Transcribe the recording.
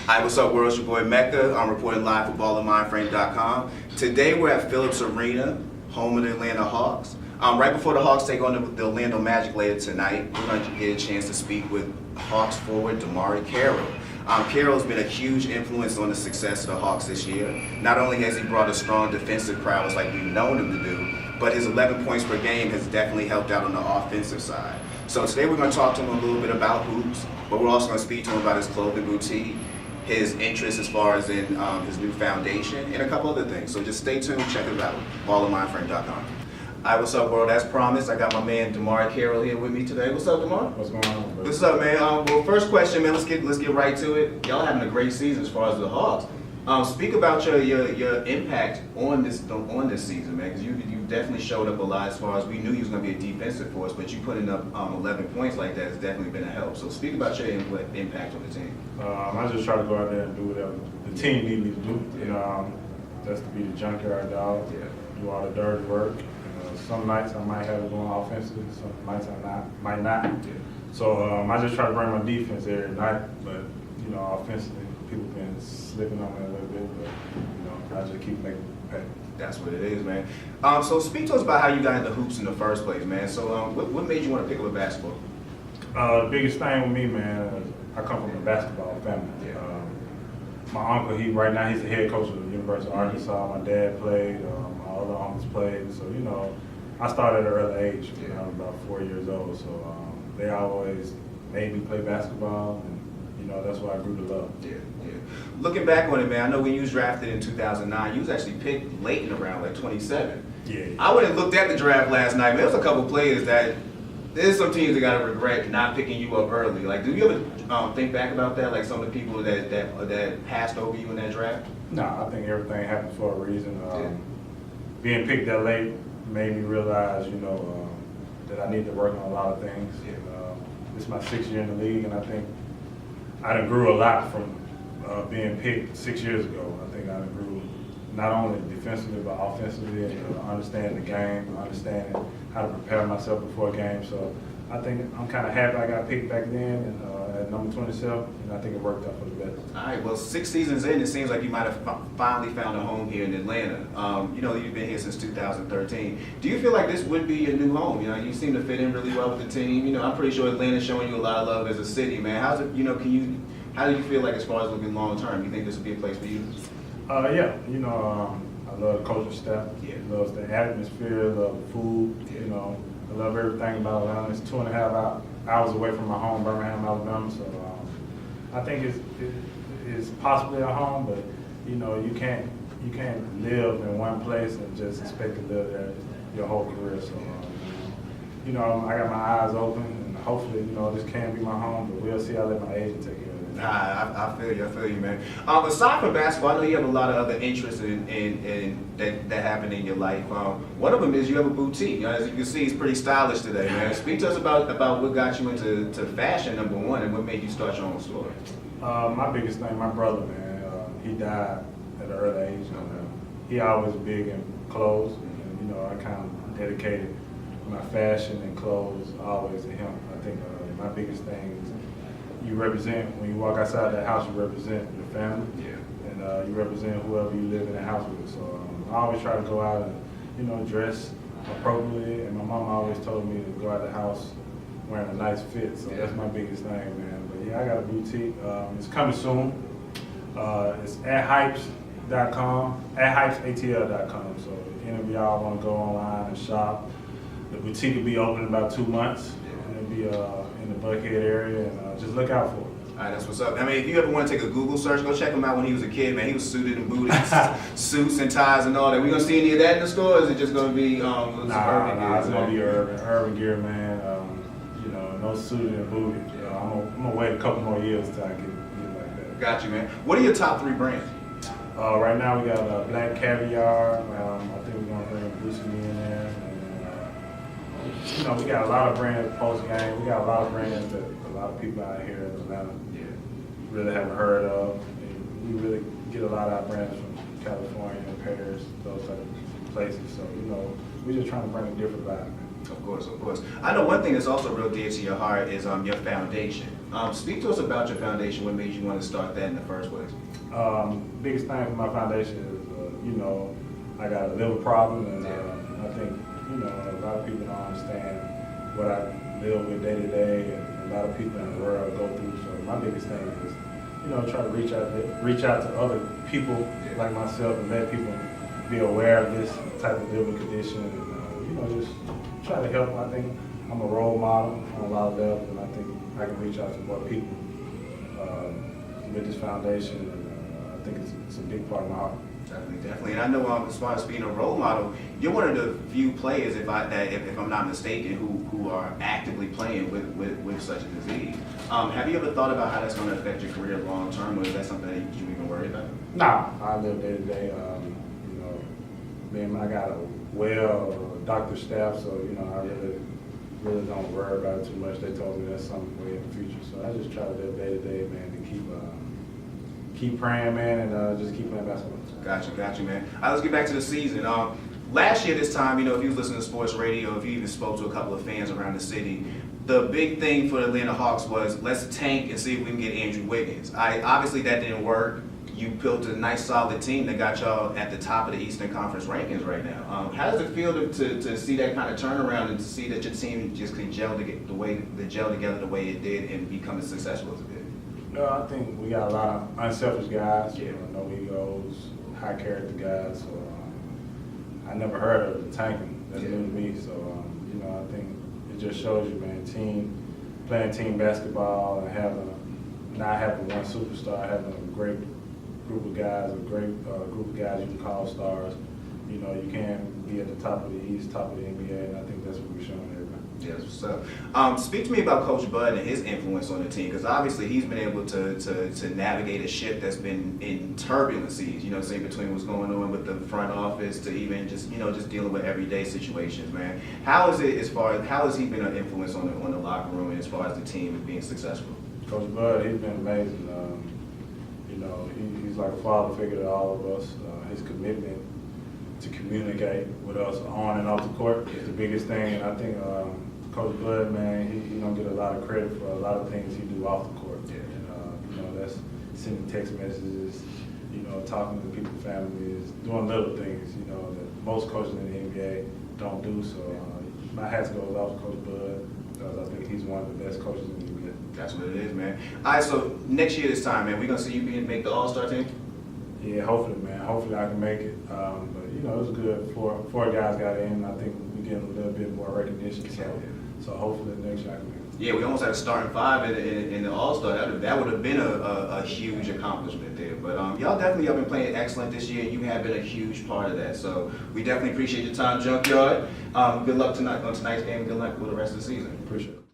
Hi, what's up, world? It's your boy Mecca. I'm reporting live for ballandmindframe.com. Today we're at Phillips Arena, home of the Atlanta Hawks. Right before the Hawks take on the Orlando Magic later tonight, we're going to get a chance to speak with Hawks forward DeMarre Carroll. Carroll's been a huge influence on the success of the Hawks this year. Not only has he brought a strong defensive prowess like we've known him to do, but his 11 points per game has definitely helped out on the offensive side. So today we're going to talk to him a little bit about hoops, but we're also going to speak to him about his clothing boutique, his interest as far as in his new foundation, and a couple other things. So just stay tuned, check it out, ballandmindframe.com. Alright, what's up, world? As promised, I got my man DeMarre Carroll here with me today. What's up, DeMarre? What's going on, bro? What's up, man? Well, first question, man. Let's get right to it. Y'all having a great season as far as the Hawks. Speak about your impact on this season, man. Because you definitely showed up a lot as far as we knew you was gonna be a defensive force, but you putting up 11 points like that has definitely been a help. So speak about your impact on the team. I just try to go out there and do whatever the team needs me to do. You know, that's to be the junkyard dog. Yeah. Do all the dirty work. Some nights I might have it going offensively, some nights I might not. Yeah. So I just try to bring my defense every night, but you know, offensively, people been slipping on me a little bit, but you know, I just keep making pay. That's what it is, man. So speak to us about how you got into hoops in the first place, man. So what made you want to pick up a basketball? The biggest thing with me, man, is I come from a basketball family. Yeah. My uncle, right now he's the head coach of the University of Arkansas. My dad played, my other uncles played, so you know, I started at an early age when I was about 4 years old. So they always made me play basketball, and you know, that's why I grew to love. Yeah. Looking back on it, man, I know when you was drafted in 2009, you was actually picked late in the round, like 27. Yeah. I went and looked at the draft last night, man. There was a couple players that, there's some teams that got to regret not picking you up early. Like, do you ever think back about that, like some of the people that passed over you in that draft? No, I think everything happens for a reason. Being picked that late made me realize, you know, that I need to work on a lot of things. Yeah. This is my 6th year in the league, and I think I done grew a lot from being picked 6 years ago. I think I done grew not only defensively but offensively, and understanding the game, understanding how to prepare myself before a game. So I think I'm kind of happy I got picked back then and at number 27, and I think it worked out for the best. All right, well, 6 seasons in, it seems like you might have finally found a home here in Atlanta. You know, you've been here since 2013. Do you feel like this would be your new home? You know, you seem to fit in really well with the team. You know, I'm pretty sure Atlanta's showing you a lot of love as a city, man. How's it, you know, how do you feel like as far as looking long term? You think this would be a place for you? Yeah, you know, I love the coaching staff. Yeah. Love the atmosphere, love the food. Yeah. You know, I love everything about Atlanta. It's 2.5 hours away from my home, Birmingham, Alabama. So I think it's possibly a home, but you know, you can't live in one place and just expect to live there your whole career. So you know, I got my eyes open, and hopefully, you know, this can be my home, but we'll see. I'll let my agent take care of it. I feel you, man. Aside from basketball, I know you have a lot of other interests in that happen in your life. One of them is you have a boutique. As you can see, it's pretty stylish today, man. Speak to us about what got you into fashion, number one, and what made you start your own store. My biggest thing, my brother, man, he died at an early age. He always big in clothes, and you know, I kind of dedicated my fashion and clothes always to him. I think my biggest thing is you represent, when you walk outside that house, you represent your family. Yeah. And you represent whoever you live in the house with. So I always try to go out and, you know, dress appropriately. And my mom always told me to go out the house wearing a nice fit. So that's my biggest thing, man. But yeah, I got a boutique. It's coming soon. It's at hypes.com, at hypesatl.com. So if any of y'all want to go online and shop, the boutique will be open in about 2 months. And it'll be in the Buckhead area, and just look out for it. All right, that's what's up. I mean, if you ever want to take a Google search, go check him out when he was a kid, man. He was suited and booted, suits and ties and all that. We gonna see any of that in the store, or is it just gonna be urban gear? It's gonna be urban gear, man. You know, no suited and booted. I'm gonna wait a couple more years till I get like that. Got you, man. What are your top 3 brands? Right now we got Black Caviar. I think we're gonna bring Bruce Lee in there. You know, we got a lot of brands post game. We got a lot of brands that a lot of people out here in Atlanta really haven't heard of. And we really get a lot of our brands from California, Paris, those type of places. So, you know, we're just trying to bring a different vibe. Of course, of course. I know one thing that's also real dear to your heart is your foundation. Speak to us about your foundation. What made you want to start that in the first place? Biggest thing for my foundation is, I got a liver problem, and I think, a lot of people don't understand what I live with day to day, and a lot of people in the world go through. So my biggest thing is, try to reach out to other people like myself and let people be aware of this type of liver condition, and just try to help. I think I'm a role model on a lot of levels, and I think I can reach out to more people with this foundation, and I think it's a big part of my heart. Definitely, definitely. And I know as far as being a role model, you're one of the few players, if I'm not mistaken, who are actively playing with such a disease. Have you ever thought about how that's going to affect your career long term, or is that something that you even worry about? Nah, I live day to day. I got a doctor staff, so I really don't worry about it too much. They told me that's something way in the future, so I just try to live day to day, man, to keep praying, man, and just keep playing basketball. Gotcha, man. All right, let's get back to the season. Last year this time, if you was listening to sports radio, if you even spoke to a couple of fans around the city, the big thing for the Atlanta Hawks was let's tank and see if we can get Andrew Wiggins. Obviously that didn't work. You built a nice solid team that got y'all at the top of the Eastern Conference rankings right now. How does it feel to see that kind of turnaround and to see that your team just can gel together the way it did and become as successful as it did? I think we got a lot of unselfish guys, no egos, high character guys. So I never heard of the tanking. That's new to me. So I think it just shows you, man, playing team basketball and not having one superstar, having a great group of guys, a great group of guys you can call stars. You can be at the top of the East, top of the NBA, and I think that's what we're showing everybody. Yes, what's up? Speak to me about Coach Bud and his influence on the team, because obviously he's been able to navigate a ship that's been in turbulencies, between what's going on with the front office to even just dealing with everyday situations, man. How has he been an influence on the locker room and as far as the team being successful? Coach Bud, he's been amazing. He's like a father figure to all of us. His commitment to communicate with us on and off the court is the biggest thing, and I think Coach Bud, man, he don't get a lot of credit for a lot of things he do off the court. And that's sending text messages, talking to people's families, doing little things, that most coaches in the NBA don't do. So my hats goes off to Coach Bud, because I think he's one of the best coaches in the NBA. That's what it is, man. All right, so next year this time, man, we're gonna see you make the All-Star team. Yeah, hopefully, man. Hopefully I can make it. But it was good. Four guys got in. I think we get a little bit more recognition. So hopefully next year I can make it. Yeah, we almost had a starting five in the All-Star. That would have been a huge accomplishment there. But y'all definitely have been playing excellent this year, and you have been a huge part of that. So we definitely appreciate your time, Junkyard. Good luck tonight on tonight's game. Good luck with the rest of the season. Appreciate it.